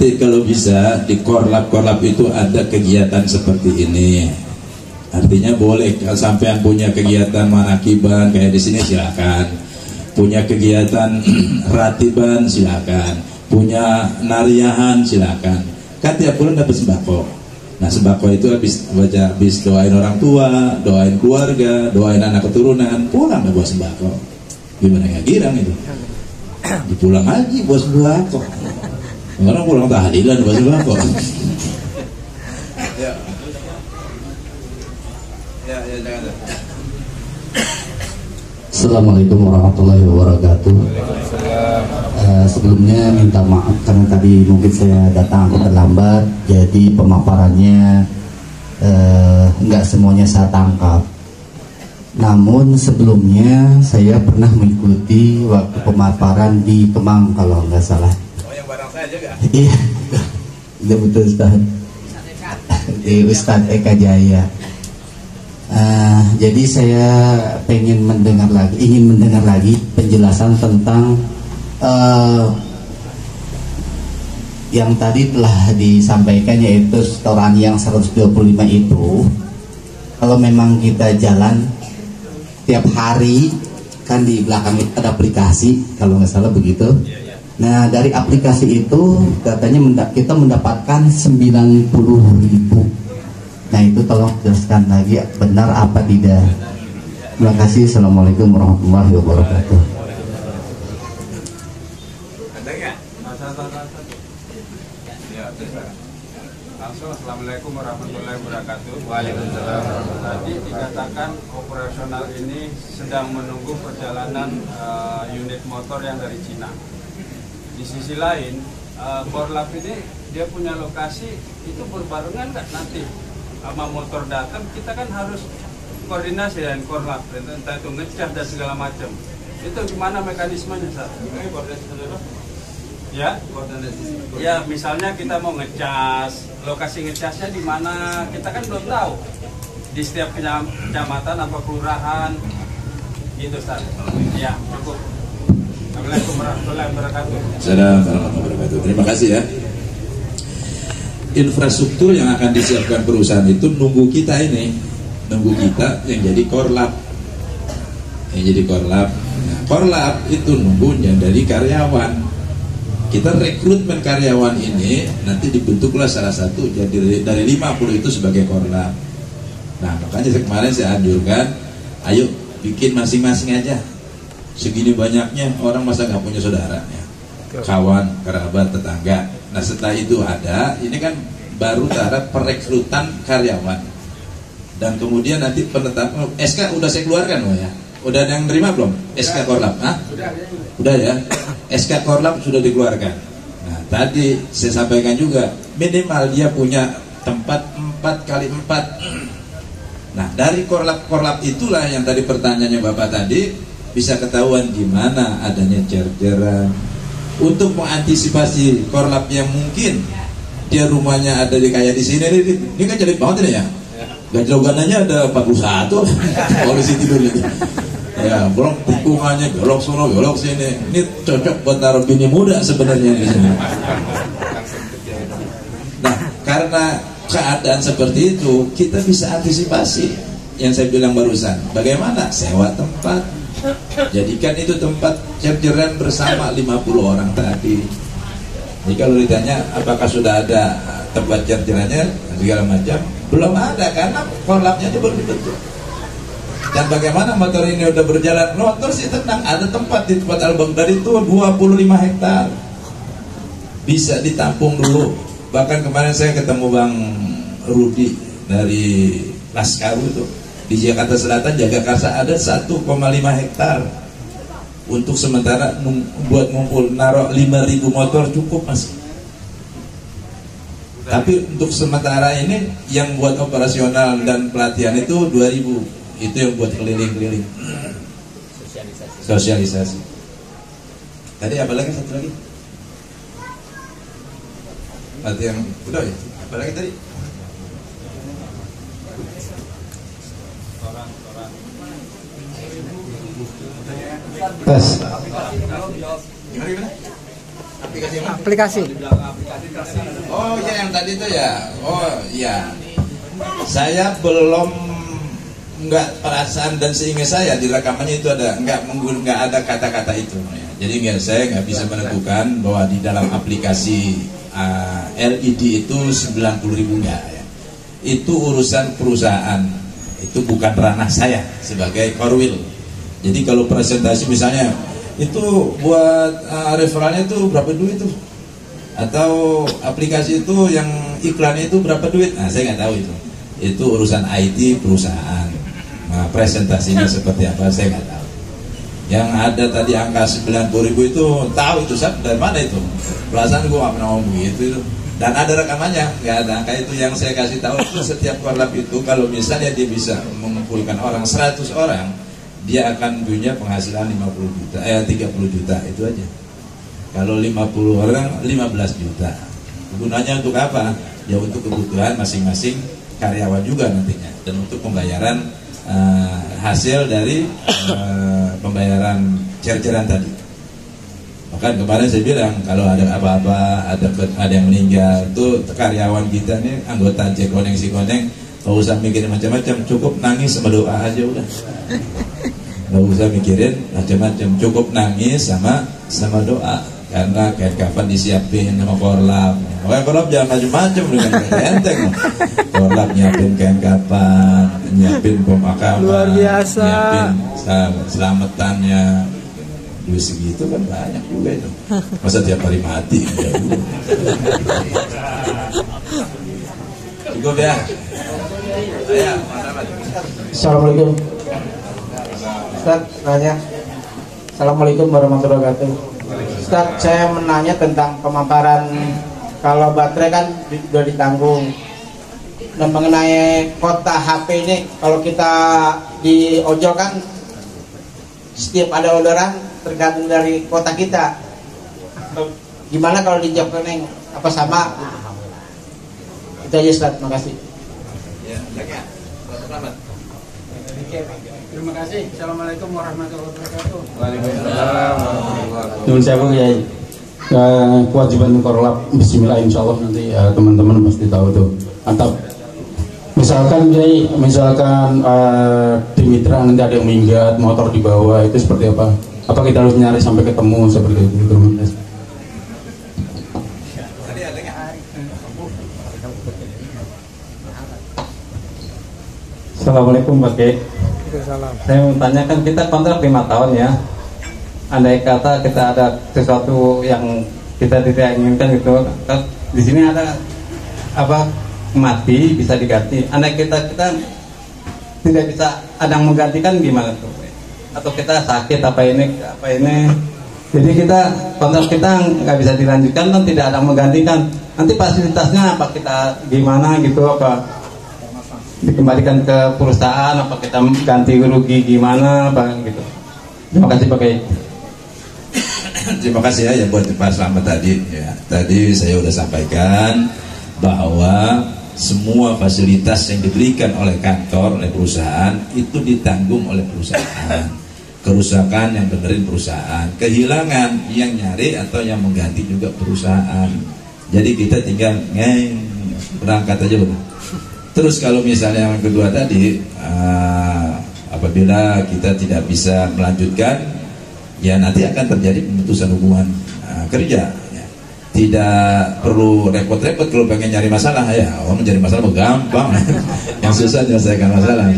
nanti kalau bisa di korlap itu ada kegiatan seperti ini. Artinya boleh kalau sampean punya kegiatan manakiban kayak di sini silakan. Punya kegiatan ratiban silakan. Punya nariyahan silakan. Kan tiap bulan dapat sembako. Nah sembako itu habis doain orang tua, doain keluarga, doain anak keturunan, pulang bawa sembako. Gimana nggak girang itu? Dipulang aja buat sembako. Orang pulang tahlilan buat sembako. Ya, jangan. Assalamualaikum warahmatullahi wabarakatuh. Sebelumnya minta maaf karena tadi mungkin saya datang terlambat, jadi pemaparannya nggak semuanya saya tangkap. Namun sebelumnya saya pernah mengikuti waktu pemaparan di Kemang kalau nggak salah. Oh yang barang saya juga? Iya, betul Ustaz. Ustadz Eka Jaya. Jadi saya ingin mendengar lagi penjelasan tentang yang tadi telah disampaikan, yaitu setoran yang 125 itu. Kalau memang kita jalan tiap hari, kan di belakang itu ada aplikasi kalau nggak salah begitu. Nah dari aplikasi itu katanya kita mendapatkan 90.000. Nah itu tolong jelaskan lagi benar apa tidak. Terima kasih. Assalamualaikum warahmatullahi wabarakatuh. Ada nggak? Langsung assalamualaikum warahmatullahi wabarakatuh. Waalaikumsalam. Tadi dikatakan operasional ini sedang menunggu perjalanan unit motor yang dari Cina. Di sisi lain, Korlap ini dia punya lokasi itu berbarengan nggak nanti sama motor datang, kita kan harus koordinasi dengan Korlap, entah itu ngecas dan segala macam. Itu gimana mekanismenya, Sar? Ya, ya misalnya kita mau ngecas, lokasi ngecasnya di mana kita kan belum tahu. Di setiap kecamatan apa kelurahan, gitu, Sar. Ya, cukup. Assalamualaikum warahmatullahi wabarakatuh. Assalamualaikum warahmatullahi wabarakatuh. Terima kasih ya. Infrastruktur yang akan disiapkan perusahaan itu nunggu kita yang jadi Korlap. Yang jadi Korlap. Nah, Korlap itu nunggunya dari karyawan. Kita rekrutmen karyawan ini nanti dibentuklah salah satu jadi dari 50 itu sebagai Korlap. Nah, makanya kemarin saya anjurkan, ayo bikin masing-masing aja. Segini banyaknya orang masa nggak punya saudara ya. Kawan, kerabat, tetangga. Nah setelah itu ada, ini kan baru tahap perekrutan karyawan. Dan kemudian nanti penetapan SK udah saya keluarkan loh ya. Udah ada yang nerima belum? SK Korlap? Udah ya. SK Korlap sudah dikeluarkan. Nah tadi saya sampaikan juga minimal dia punya tempat 4x4. Nah dari Korlap itulah yang tadi pertanyaannya Bapak tadi bisa ketahuan di mana adanya chargeran. Untuk mengantisipasi Korlap yang mungkin dia rumahnya ada di kayak di sini ini kan jadi banget ini ya. Gajloganannya ada 41 polisi tidur itu. Ya, belum tikungannya golok sono golok sini. Ini cocok buat taruh bini muda sebenarnya di sini. Nah, karena keadaan seperti itu kita bisa antisipasi yang saya bilang barusan. Bagaimana? Sewa tempat. Jadikan itu tempat chargeran bersama 50 orang tadi. Jadi kalau ditanya apakah sudah ada tempat chargerannya segala macam, belum ada karena Korlapnya itu baru dibentuk. Dan bagaimana motor ini udah berjalan, motor sih tenang, ada tempat di tempat Al-Baghdadi itu 25 hektar bisa ditampung dulu. Bahkan kemarin saya ketemu Bang Rudi dari Laskaru itu di Jakarta Selatan, Jagakarsa ada 1,5 hektar untuk sementara buat ngumpul, naruh 5.000 motor cukup Mas. Tapi untuk sementara ini yang buat operasional dan pelatihan itu 2.000, itu yang buat keliling-keliling. Sosialisasi. Tadi apa lagi satu lagi? Pelatihan udah ya. Apa lagi tadi? Tes. Gimana? Aplikasi. Oh ya, yang tadi itu ya. Oh iya. Saya belum, nggak perasaan dan seingat saya di rekamannya itu ada nggak ada kata-kata itu. Jadi saya nggak bisa menentukan bahwa di dalam aplikasi LED itu 90.000 nggak ya. Itu urusan perusahaan. Itu bukan ranah saya sebagai korwil. Jadi kalau presentasi misalnya itu buat referralnya itu berapa duit tuh? Atau aplikasi itu yang iklannya itu berapa duit? Nah, saya nggak tahu itu. Itu urusan IT perusahaan. Nah, presentasinya seperti apa saya nggak tahu. Yang ada tadi angka 90.000 itu tahu itu dari mana itu? Perasaan gue nggak pernah ngomong begitu itu. Dan ada rekamannya, nggak ada angka itu. Yang saya kasih tahu itu setiap korlap itu kalau misalnya dia bisa mengumpulkan orang 100 orang, dia akan punya penghasilan 30 juta itu aja. Kalau 50 orang 15 juta. Gunanya untuk apa? Ya untuk kebutuhan masing-masing karyawan juga nantinya, dan untuk pembayaran hasil dari pembayaran cer-ceran tadi. Bahkan kemarin saya bilang kalau ada apa-apa, ada yang meninggal, itu karyawan kita nih, anggota Jekoneng Sikoneng, nggak usah mikirin macam-macam, cukup nangis sama doa aja udah. Nggak usah mikirin macam-macam, cukup nangis sama doa. Karena kain kafan disiapin sama korlap. Korlap jangan macam-macam dengan enteng. Korlap nyiapin kain kafan, nyiapin pemakaman, luar biasa, nyiapin selamatannya. Duit segitu kan banyak juga itu. Masa tiap hari mati? Cukup ya. Assalamualaikum. Ustaz, nanya. Assalamualaikum warahmatullahi wabarakatuh. Ustaz, saya menanya tentang pemaparan kalau baterai kan sudah ditanggung. Dan mengenai kota HP ini, kalau kita di ojol kan setiap ada orderan tergantung dari kota kita. Gimana kalau di Jekoneng? Apa sama? Itu aja Ustaz, terima kasih. Terima kasih. Assalamualaikum warahmatullahi wabarakatuh. Waalaikumsalam. Nuhun sewu Kiai. Kewajiban korlap bismillah insyaallah nanti teman-teman pasti tahu tuh. Atau misalkan Kiai, di mitra nanti ada yang minggat, motor di bawah, itu seperti apa? Apa kita harus nyari sampai ketemu seperti itu? Terima kasih. Assalamualaikum Pak Kiai. Saya mau tanyakan, kita kontrak 5 tahun ya. Andai kata kita ada sesuatu yang kita tidak inginkan gitu, di sini ada apa mati bisa diganti. Andai kita tidak bisa ada yang menggantikan gimana tuh? Atau kita sakit apa ini? Jadi kita kontrak kita nggak bisa dilanjutkan dan tidak ada yang menggantikan. Nanti fasilitasnya apa kita gimana gitu, apa dikembalikan ke perusahaan, apa kita ganti rugi gimana apa gitu. Terima kasih Pak Kiai. Terima kasih ya buat Pak Slamet tadi ya. Tadi saya sudah sampaikan bahwa semua fasilitas yang diberikan oleh kantor, oleh perusahaan itu ditanggung oleh perusahaan. Kerusakan yang benerin perusahaan, kehilangan yang nyari atau yang mengganti juga perusahaan. Jadi kita tinggal berangkat aja udah. Terus kalau misalnya yang kedua tadi, apabila kita tidak bisa melanjutkan, ya nanti akan terjadi pemutusan hubungan kerja. Ya. Tidak perlu repot-repot kalau pengen nyari masalah ya. Orang mencari masalah gampang, yang susah menyelesaikan masalah.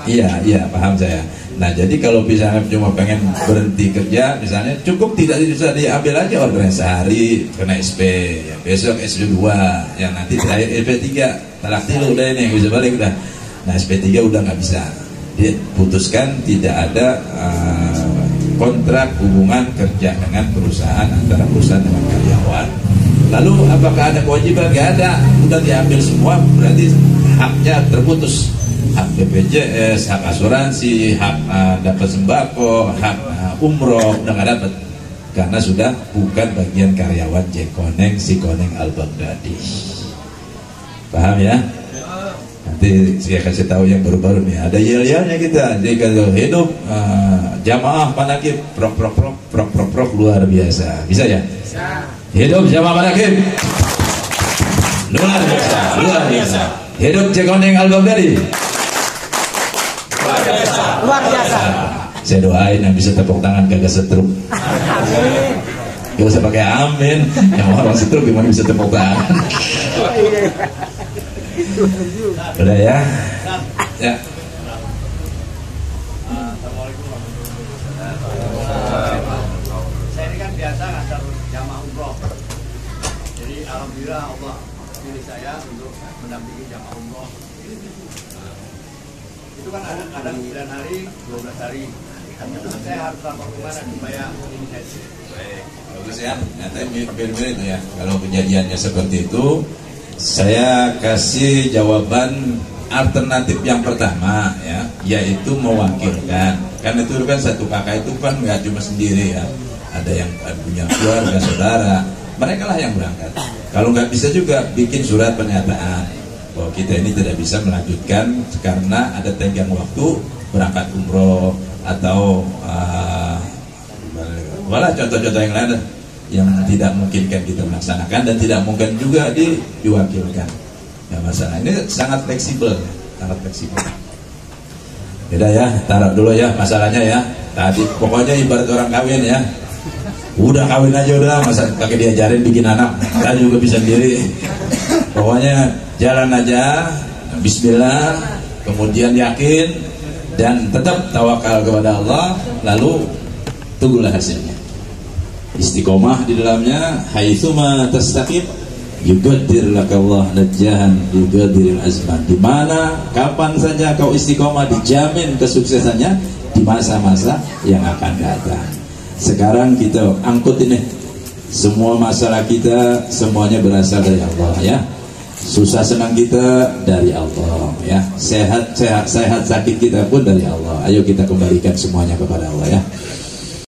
Iya, paham saya. Nah, jadi kalau misalnya cuma pengen berhenti kerja, misalnya cukup tidak bisa diambil aja orderan sehari, kena SP, ya, besok SP2, yang nanti terakhir SP3, talak tilu udah ini, bisa balik udah. Nah, SP3 udah nggak bisa. Diputuskan tidak ada kontrak hubungan kerja dengan perusahaan, antara perusahaan dengan karyawan. Lalu apakah ada kewajiban? Nggak ada, udah diambil semua, berarti haknya terputus. Hak BPJS, hak asuransi, hak dapat sembako, hak umroh udah nggak dapat karena sudah bukan bagian karyawan Jekoneng Sikoneng Al-Baghdadi. Paham ya? Nanti saya kasih tahu yang baru-baru nih. Ada yel-yelnya kita. Jadi kalau hidup jamaah panakib prok luar biasa. Bisa ya? Bisa. Hidup jamaah Manakim. Luar biasa, luar biasa. Hidup Cekondeng Al-Baghdadi. Luar biasa, luar biasa. Saya doain yang bisa tepuk tangan kagak setruk. Gak usah pakai amin. Yang orang setruk gimana bisa tepuk tangan? Udah ya. Ya. Saya ini kan biasa ngasar jamaah umroh. Jadi alhamdulillah Allah pilih saya untuk mendampingi jamaah umroh. Itu kan ada kadang 9 hari, 12 hari. Saya harus lapor kemana supaya ini saya. Baik, bagus ya. Nanti mirip-mirip ya. Kalau kejadiannya seperti itu, saya kasih jawaban alternatif yang pertama ya, yaitu mewakilkan. Kan itu kan satu kakak itu kan nggak cuma sendiri ya. Ada yang punya keluarga, saudara. Mereka lah yang berangkat. Kalau nggak bisa juga bikin surat pernyataan bahwa kita ini tidak bisa melanjutkan karena ada tenggang waktu berangkat umroh atau malah contoh-contoh yang lain yang tidak memungkinkan kita melaksanakan dan tidak mungkin juga diwakilkan. Ya, masalah ini sangat fleksibel, sangat fleksibel. Beda ya, taruh dulu ya masalahnya ya. Tadi pokoknya ibarat orang kawin ya. Udah kawin aja udah, masa pakai diajarin bikin anak. Kita juga bisa sendiri. Pokoknya jalan aja, bismillah, kemudian yakin dan tetap tawakal kepada Allah, lalu tunggulah hasilnya. Istiqomah di dalamnya, haitsuma tastaqim yuqaddir lakallah najjahan yuqaddiril azman. Di mana kapan saja kau istiqomah dijamin kesuksesannya di masa-masa yang akan datang. Sekarang kita angkut ini semua masalah kita semuanya berasal dari Allah ya. Susah senang kita dari Allah ya. Sehat sakit kita pun dari Allah. Ayo kita kembalikan semuanya kepada Allah ya.